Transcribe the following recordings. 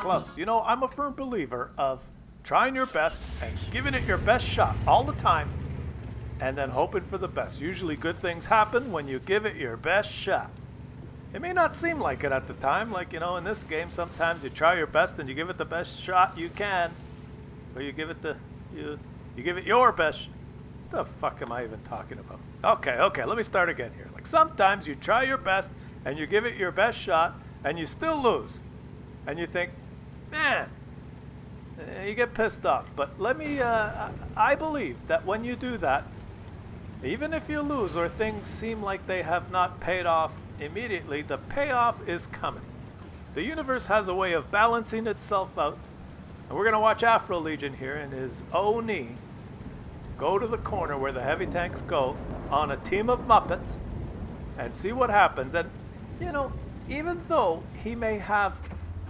Claus. You know, I'm a firm believer of trying your best and giving it your best shot all the time and then hoping for the best. Usually good things happen when you give it your best shot. It may not seem like it at the time, like, you know, in this game, sometimes you try your best and you give it the best shot you can. Or you give it you give it your best. What the fuck am I even talking about? Okay, let me start again here. Like, sometimes you try your best and you give it your best shot and you still lose. And you think, man, you get pissed off. But let me, I believe that when you do that, even if you lose or things seem like they have not paid off immediately, the payoff is coming. The universe has a way of balancing itself out. And we're going to watch Afro Legion here in his Oni go to the corner where the heavy tanks go on a team of Muppets and see what happens. And, you know, even though he may have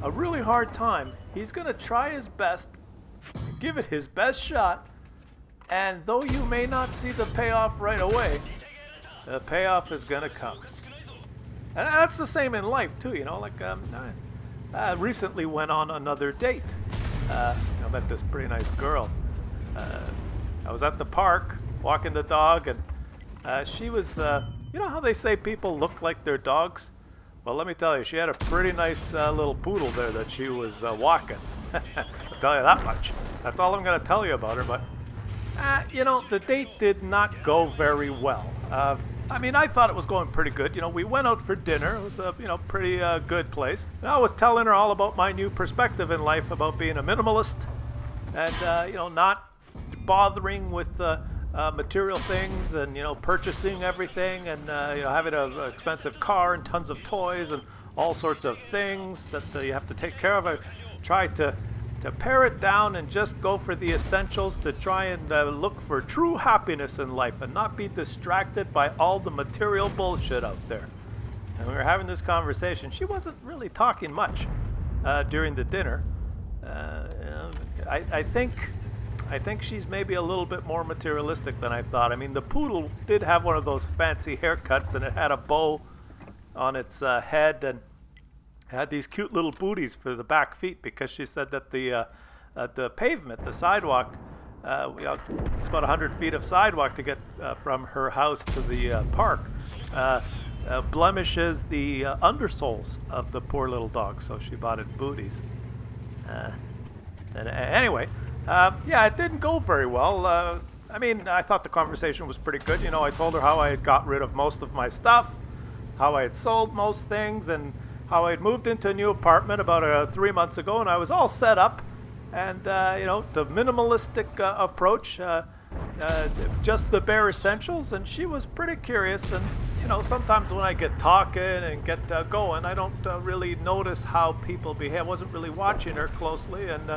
a really hard time, he's going to try his best, give it his best shot, and though you may not see the payoff right away, the payoff is going to come. And that's the same in life too, you know, like I recently went on another date. I met this pretty nice girl. I was at the park walking the dog, and she was, you know how they say people look like their dogs? Well, let me tell you, she had a pretty nice little poodle there that she was walking. I'll tell you that much. That's all I'm going to tell you about her, but you know, the date did not go very well. I mean, I thought it was going pretty good. You know, we went out for dinner. It was a, you know, pretty good place. And I was telling her all about my new perspective in life about being a minimalist and, you know, not bothering with material things and, you know, purchasing everything and, you know, having an expensive car and tons of toys and all sorts of things that you have to take care of. I tried to pare it down and just go for the essentials, to try and look for true happiness in life and not be distracted by all the material bullshit out there. And we were having this conversation. She wasn't really talking much during the dinner. You know, I think she's maybe a little bit more materialistic than I thought. I mean, the poodle did have one of those fancy haircuts, and it had a bow on its head, and had these cute little booties for the back feet, because she said that the pavement, the sidewalk, you know, it's about 100 feet of sidewalk to get from her house to the park, blemishes the undersoles of the poor little dog, so she bought it booties. And anyway, yeah, it didn't go very well. I mean, I thought the conversation was pretty good. You know, I told her how I had got rid of most of my stuff, how I had sold most things, and how I had moved into a new apartment about 3 months ago, and I was all set up. And, you know, the minimalistic approach, just the bare essentials, and she was pretty curious. And, you know, sometimes when I get talking and get going, I don't really notice how people behave. I wasn't really watching her closely, and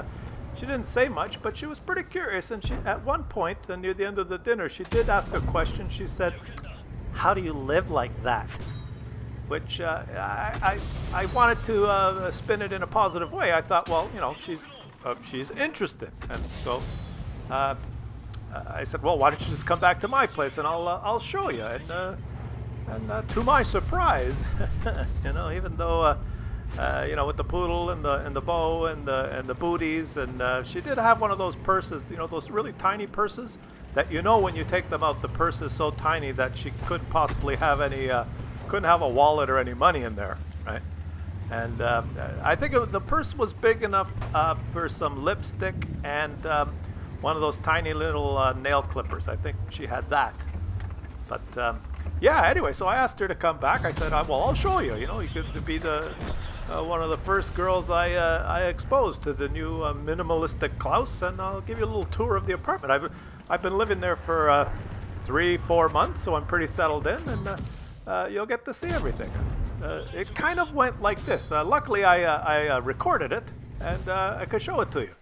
she didn't say much, but she was pretty curious. And she, at one point, near the end of the dinner, she did ask a question. She said, "How do you live like that?" Which I wanted to spin it in a positive way. I thought, well, you know, she's interested, and so I said, well, why don't you just come back to my place and I'll show you. And to my surprise, you know, even though you know, with the poodle and the bow and the booties, and she did have one of those purses, you know, those really tiny purses that, you know, when you take them out, the purse is so tiny that she couldn't possibly have any. Couldn't have a wallet or any money in there, right? And I think the purse was big enough for some lipstick and one of those tiny little nail clippers. I think she had that. But yeah, anyway, so I asked her to come back. I said, well, I'll show you. You know, you could be the one of the first girls I exposed to the new minimalistic Claus, and I'll give you a little tour of the apartment. I've been living there for 3-4 months, so I'm pretty settled in, and you'll get to see everything. It kind of went like this. Luckily, I recorded it, and I could show it to you.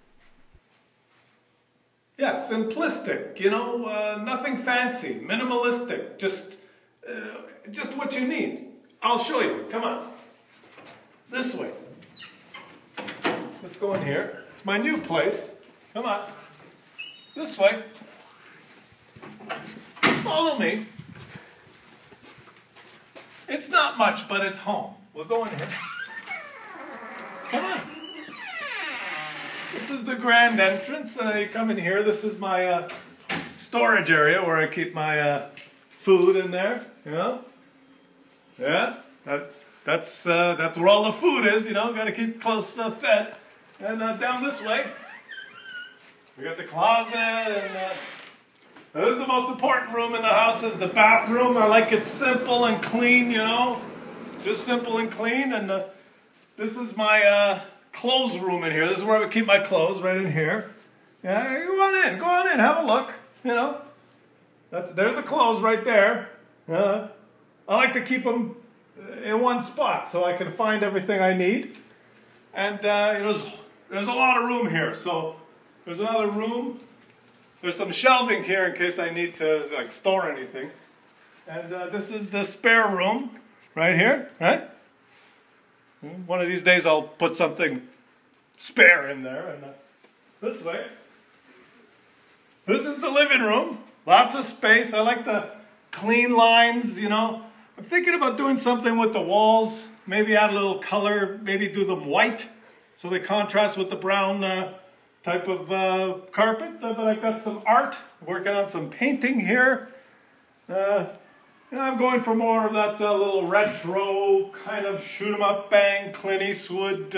Yeah, simplistic, you know, nothing fancy, minimalistic, just what you need. I'll show you. Come on. This way. Let's go in here. It's my new place. Come on. This way. Follow me. It's not much, but it's home. We'll go in here. Come on. This is the grand entrance. You come in here. This is my storage area where I keep my food in there. You know, yeah. That's where all the food is. You know, got to keep close fed. And down this way, we got the closet. And this is the most important room in the house. Is the bathroom. I like it simple and clean. You know, just simple and clean. And this is my clothes room in here. This is where I would keep my clothes, right in here. Yeah, go on in, have a look. You know, there's the clothes right there. I like to keep them in one spot so I can find everything I need. And you know, there's a lot of room here. So there's another room. There's some shelving here in case I need to like store anything. And this is the spare room right here, right? One of these days I'll put something spare in there. And this way. This is the living room. Lots of space. I like the clean lines, you know. I'm thinking about doing something with the walls. Maybe add a little color. Maybe do them white so they contrast with the brown type of carpet. But I've got some art. Working on some painting here. And I'm going for more of that little retro kind of shoot 'em up bang Clint Eastwood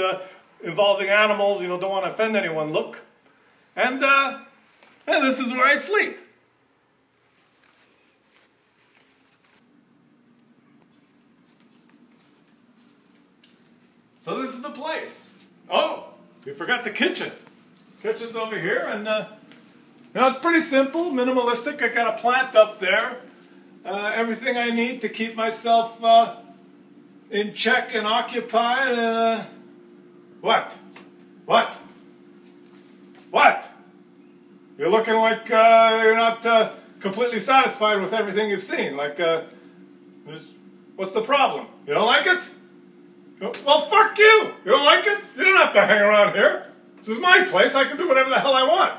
involving animals. You know, don't want to offend anyone look. And this is where I sleep. So this is the place. Oh, you forgot the kitchen. Kitchen's over here, and you know, it's pretty simple, minimalistic. I got a plant up there. Everything I need to keep myself in check and occupied. What? You're looking like you're not completely satisfied with everything you've seen. Like, what's the problem? You don't like it? Well, fuck you! You don't like it? You don't have to hang around here. This is my place. I can do whatever the hell I want.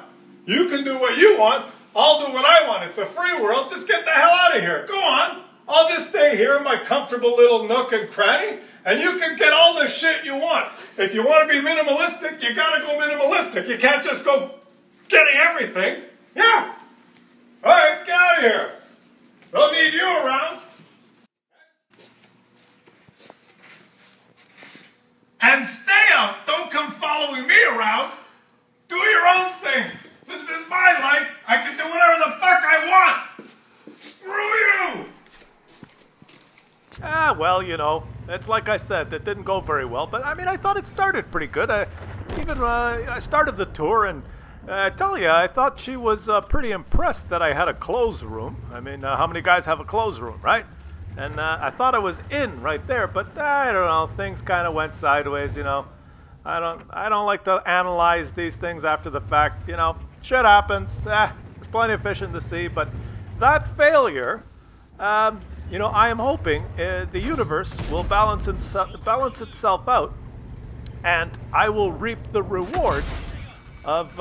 You can do what you want. I'll do what I want. It's a free world. Just get the hell out of here. Go on. I'll just stay here in my comfortable little nook and cranny, and you can get all the shit you want. If you want to be minimalistic, you gotta go minimalistic. You can't just go getting everything. Yeah. All right, get out of here. Don't need you around. And stay out. Don't come following me around. Do your own thing. This is my life. I can do whatever the fuck I want. Screw you. Well, you know, it's like I said, it didn't go very well. But, I mean, I thought it started pretty good. I started the tour, and I tell you, I thought she was pretty impressed that I had a clothes room. I mean, how many guys have a clothes room, right? And I thought I was in right there, but I don't know, things kind of went sideways, you know. I don't like to analyze these things after the fact, you know. Shit happens. There's plenty of fish in the sea, but that failure, you know, I am hoping the universe will balance itself out, and I will reap the rewards of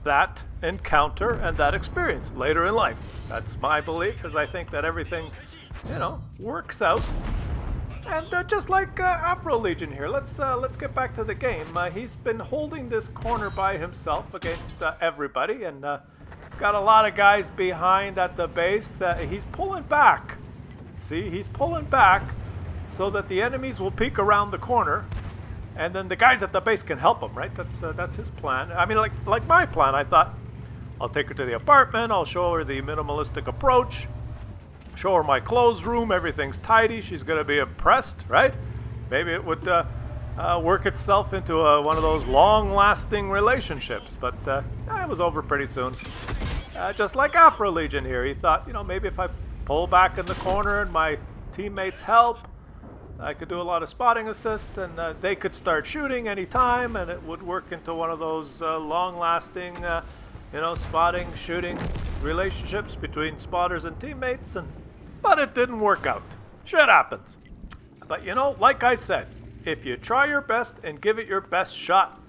that encounter and that experience later in life. That's my belief, because I think that everything, you know, works out. And just like Afro Legion here, let's get back to the game. He's been holding this corner by himself against everybody, and he's got a lot of guys behind at the base. He's pulling back. See, he's pulling back so that the enemies will peek around the corner, and then the guys at the base can help him, right? That's his plan. I mean, like my plan. I thought, I'll take her to the apartment. I'll show her the minimalistic approach. Show her my clothes room. Everything's tidy. She's going to be impressed, right? Maybe it would work itself into one of those long-lasting relationships. But it was over pretty soon. Just like Afro Legion here. He thought, you know, maybe if I pull back in the corner and my teammates help, I could do a lot of spotting assist, and they could start shooting anytime, and it would work into one of those long-lasting, you know, spotting, shooting relationships between spotters and teammates. But it didn't work out. Shit happens. But you know, like I said, if you try your best and give it your best shot,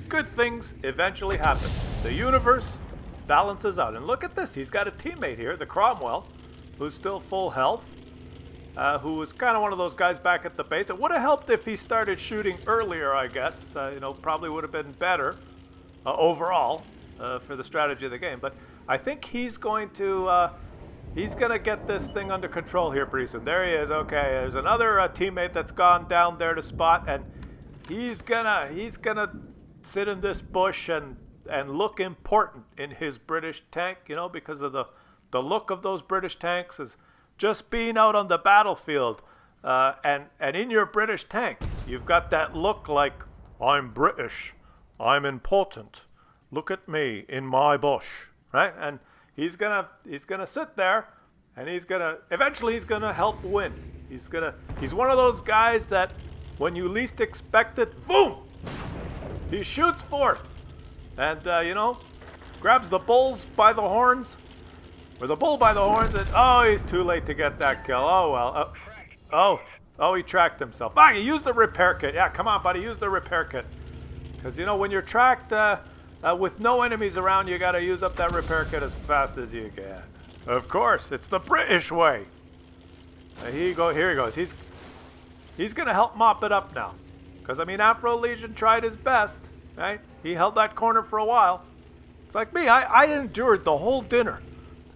good things eventually happen. The universe balances out. And look at this. He's got a teammate here, the Cromwell, who's still full health. who was kind of one of those guys back at the base. It would have helped if he started shooting earlier, I guess. You know, probably would have been better overall for the strategy of the game. But I think he's going to get this thing under control here pretty soon. There he is. Okay, there's another teammate that's gone down there to spot, and he's gonna sit in this bush and look important in his British tank, you know, because of the look of those British tanks is just being out on the battlefield. And in your British tank, you've got that look like, I'm British, I'm important, look at me in my bush, right? And he's gonna sit there, and eventually he's gonna help win. He's one of those guys that when you least expect it, boom, he shoots forth, and you know, grabs the bulls by the horns, or the bull by the horns, and oh, he's too late to get that kill. Oh well. Oh, he tracked himself. Ah, he used the repair kit. Yeah, come on, buddy, use the repair kit. Because you know, when you're tracked with no enemies around, you gotta use up that repair kit as fast as you can. Of course, it's the British way. Here he goes. He's gonna help mop it up now. Because I mean, Afro Legion tried his best, right? He held that corner for a while. It's like me. I endured the whole dinner.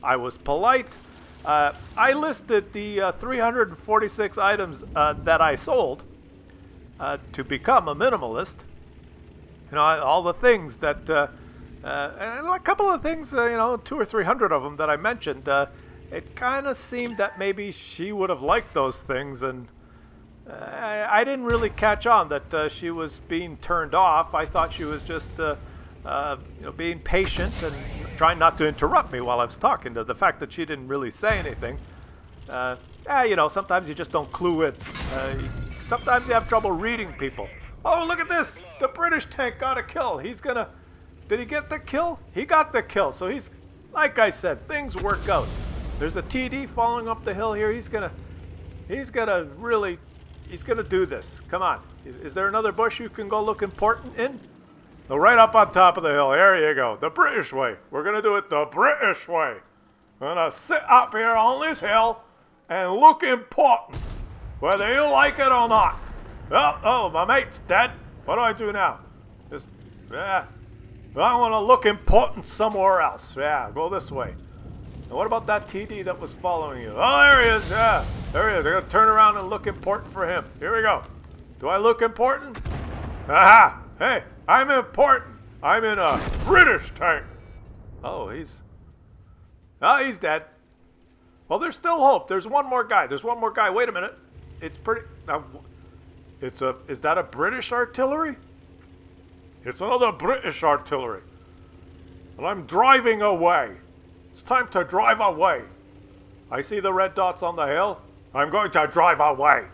I was polite. I listed the 346 items that I sold to become a minimalist. You know, all the things that, and a couple of things, you know, 200 or 300 of them that I mentioned, it kind of seemed that maybe she would have liked those things, and I didn't really catch on that she was being turned off. I thought she was just, you know, being patient and trying not to interrupt me while I was talking. The fact that she didn't really say anything, you know, sometimes you just don't clue in. Sometimes you have trouble reading people. Oh, look at this! The British tank got a kill. Did he get the kill? He got the kill. So he's, like I said, things work out. There's a TD following up the hill here. He's gonna do this. Come on. Is there another bush you can go look important in? No, right up on top of the hill. There you go. The British way. We're gonna do it the British way. I'm gonna sit up here on this hill and look important, whether you like it or not. Oh, my mate's dead. What do I do now? I want to look important somewhere else. Yeah, go this way. And what about that TD that was following you? Oh, there he is. Yeah, there he is. I'm going to turn around and look important for him. Here we go. Do I look important? Aha! Hey, I'm important. I'm in a British tank. Oh, he's dead. Well, there's still hope. There's one more guy. Wait a minute. It's pretty... Is that a British artillery? It's another British artillery. And I'm driving away. It's time to drive away. I see the red dots on the hill. I'm going to drive away.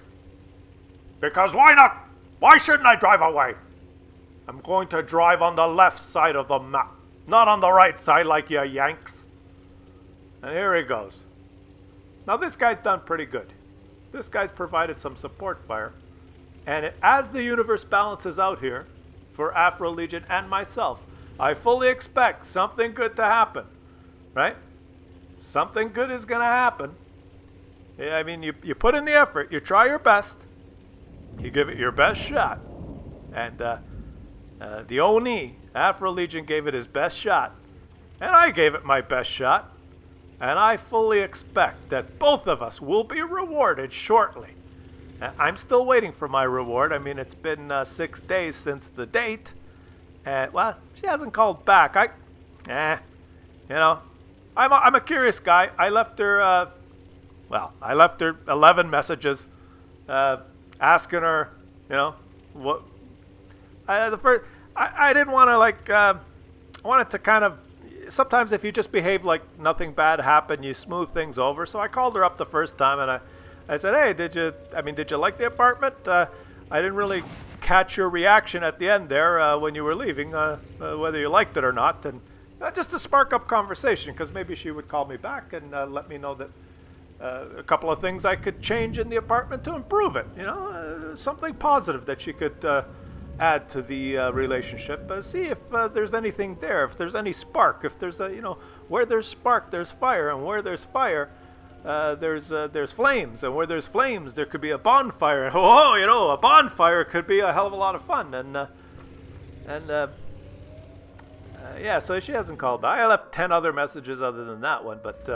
Because why not? Why shouldn't I drive away? I'm going to drive on the left side of the map, not on the right side like you Yanks. And here he goes. Now this guy's done pretty good. This guy's provided some support fire. And as the universe balances out here for Afro Legion and myself, I fully expect something good to happen, right? Something good is going to happen. Yeah, I mean, you put in the effort, you try your best, you give it your best shot. And the Oni, Afro Legion, gave it his best shot. And I gave it my best shot. And I fully expect that both of us will be rewarded shortly. I'm still waiting for my reward. I mean, it's been 6 days since the date. And, well, she hasn't called back. You know, I'm a curious guy. I left her, I left her 11 messages asking her, you know, what... I didn't want to, like, I wanted to kind of... Sometimes if you just behave like nothing bad happened, you smooth things over. So I called her up the first time, and I said, hey, did you like the apartment? I didn't really catch your reaction at the end there when you were leaving, whether you liked it or not. And just to spark up conversation, because maybe she would call me back and let me know that a couple of things I could change in the apartment to improve it. You know, something positive that she could add to the relationship. See if there's anything there, if there's any spark, if there's you know, where there's spark, there's fire, and where there's fire, there's flames, and where there's flames, there could be a bonfire. Oh, you know, a bonfire could be a hell of a lot of fun. Yeah, so she hasn't called back. I left 10 other messages other than that one, but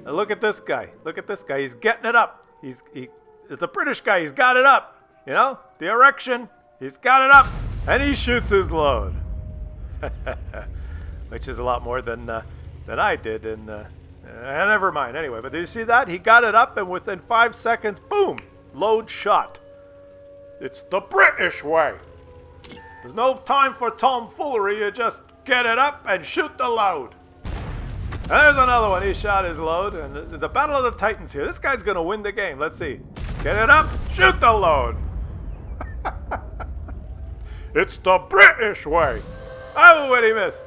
look at this guy. Look at this guy. He's getting it up. It's a British guy. He's got it up. You know, the erection. He's got it up, and he shoots his load, which is a lot more than I did. And never mind. Anyway, but did you see that? He got it up, and within 5 seconds, boom, load shot. It's the British way. There's no time for tomfoolery. You just get it up and shoot the load. And there's another one. He shot his load. And the Battle of the Titans here. This guy's going to win the game. Let's see. Get it up. Shoot the load. It's the British way. Oh, and he missed.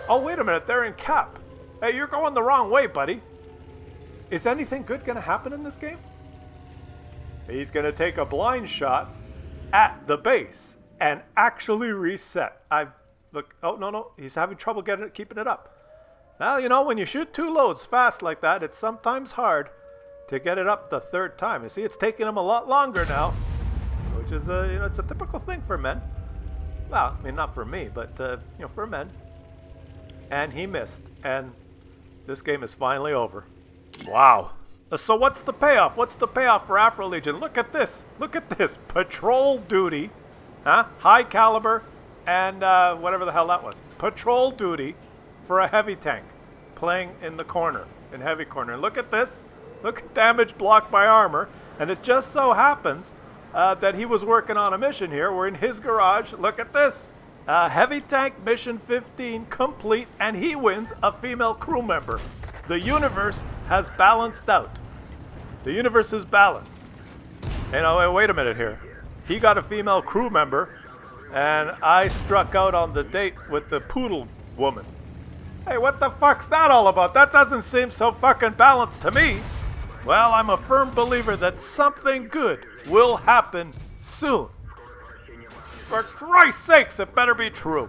Oh, wait a minute. They're in cap. Hey, you're going the wrong way, buddy. Is anything good going to happen in this game? He's going to take a blind shot at the base and actually reset. Look, oh, no, he's having trouble keeping it up. Well, you know, when you shoot 2 loads fast like that, it's sometimes hard to get it up the 3rd time. You see, it's taking him a lot longer now, which is, you know, it's a typical thing for men. Well, I mean, not for me, but, you know, for men. And he missed, and this game is finally over. Wow. So what's the payoff? What's the payoff for Afro Legion? Look at this. Look at this. Patrol duty, high caliber, and whatever the hell that was. Patrol duty for a heavy tank playing in the corner, in heavy corner. And look at this. Look at damage blocked by armor. And it just so happens that he was working on a mission here. We're in his garage. Look at this. Heavy tank mission 15 complete, and he wins a female crew member. The universe has balanced out. The universe is balanced. You know, wait a minute here. He got a female crew member, and I struck out on the date with the poodle woman. Hey, what the fuck's that all about? That doesn't seem so fucking balanced to me. Well, I'm a firm believer that something good will happen soon. For Christ's sakes, it better be true.